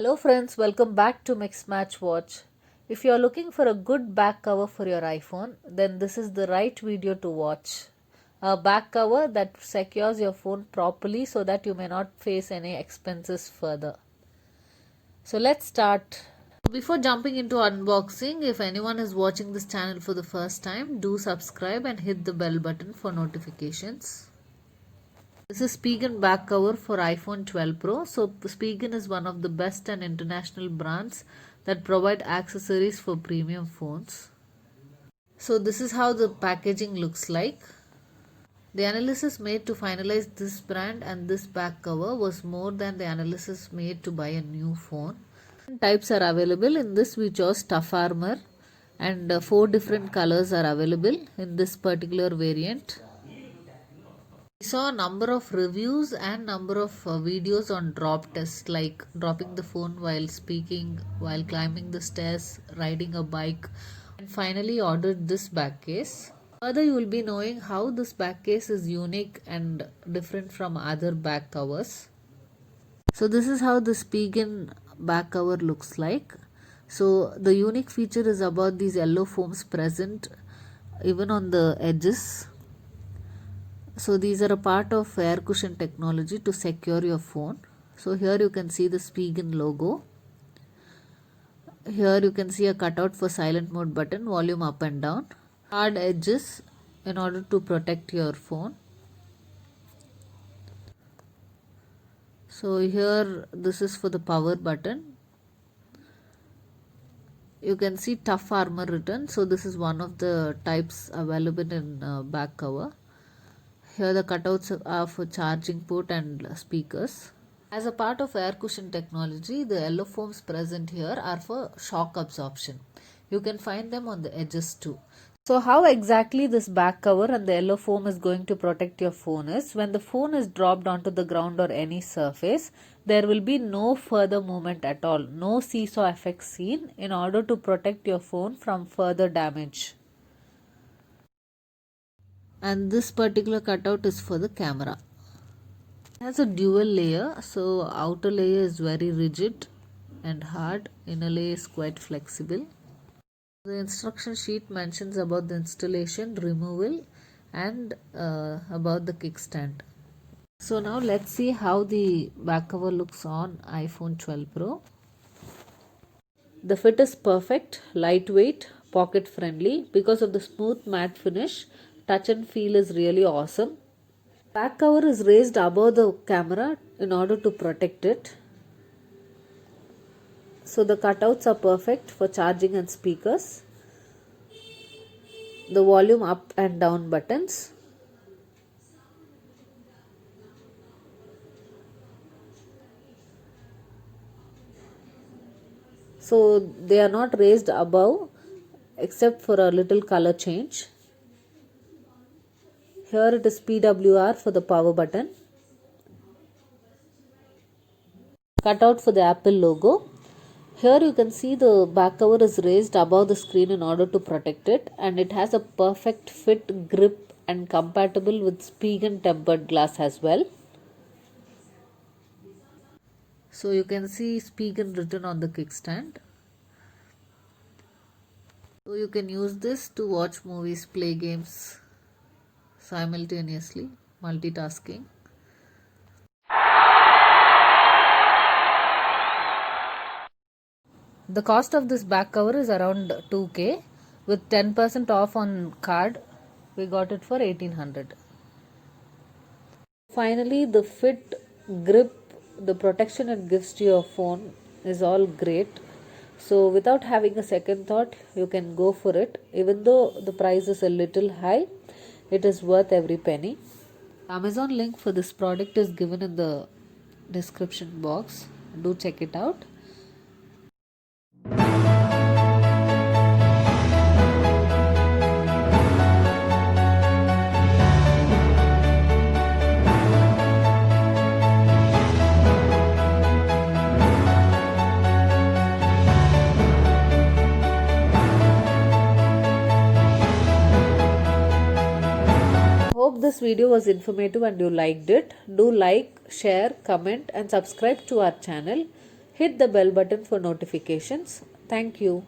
Hello friends, welcome back to Mix Match Watch. If you are looking for a good back cover for your iPhone, then this is the right video to watch. A back cover that secures your phone properly so that you may not face any expenses further. So let's start. Before jumping into unboxing, if anyone is watching this channel for the first time, do subscribe and hit the bell button for notifications. This is Spigen back cover for iPhone 12 Pro. So Spigen is one of the best and international brands that provide accessories for premium phones. So this is how the packaging looks like. The analysis made to finalize this brand and this back cover was more than the analysis made to buy a new phone. Types are available. In this we chose Tough Armor and 4 different colors are available in this particular variant. We saw a number of reviews and number of videos on drop tests, like dropping the phone while speaking, while climbing the stairs, riding a bike, and finally ordered this back case. Further, you will be knowing how this back case is unique and different from other back covers. So this is how the Spigen back cover looks like. So the unique feature is about these yellow foams present even on the edges. So these are a part of air cushion technology to secure your phone. So here you can see the Spigen logo. Here you can see a cutout for silent mode button, volume up and down. Hard edges in order to protect your phone. So here this is for the power button. You can see Tough Armor written. So this is one of the types available in back cover. Here the cutouts are for charging port and speakers. As a part of air cushion technology, the yellow foams present here are for shock absorption. You can find them on the edges too. So how exactly this back cover and the yellow foam is going to protect your phone is, when the phone is dropped onto the ground or any surface, there will be no further movement at all, no seesaw effect seen, in order to protect your phone from further damage. And this particular cutout is for the camera. It has a dual layer, so outer layer is very rigid and hard, inner layer is quite flexible. The instruction sheet mentions about the installation, removal and about the kickstand. So now let's see how the back cover looks on iPhone 12 Pro. The fit is perfect, lightweight, pocket friendly. Because of the smooth matte finish, touch and feel is really awesome. Back cover is raised above the camera in order to protect it. So the cutouts are perfect for charging and speakers. The volume up and down buttons. So they are not raised above except for a little color change. Here it is PWR for the power button. Cutout for the Apple logo. Here you can see the back cover is raised above the screen in order to protect it, and it has a perfect fit, grip and compatible with Spigen tempered glass as well. So you can see Spigen written on the kickstand. So you can use this to watch movies, play games simultaneously, multitasking. The cost of this back cover is around 2K. With 10% off on card, we got it for 1800. Finally, the fit, grip, the protection it gives to your phone is all great. So without having a second thought, you can go for it. Even though the price is a little high, it is worth every penny. Amazon link for this product is given in the description box. Do check it out. Hope this video was informative and you liked it. Do like, share, comment and subscribe to our channel. Hit the bell button for notifications. Thank you.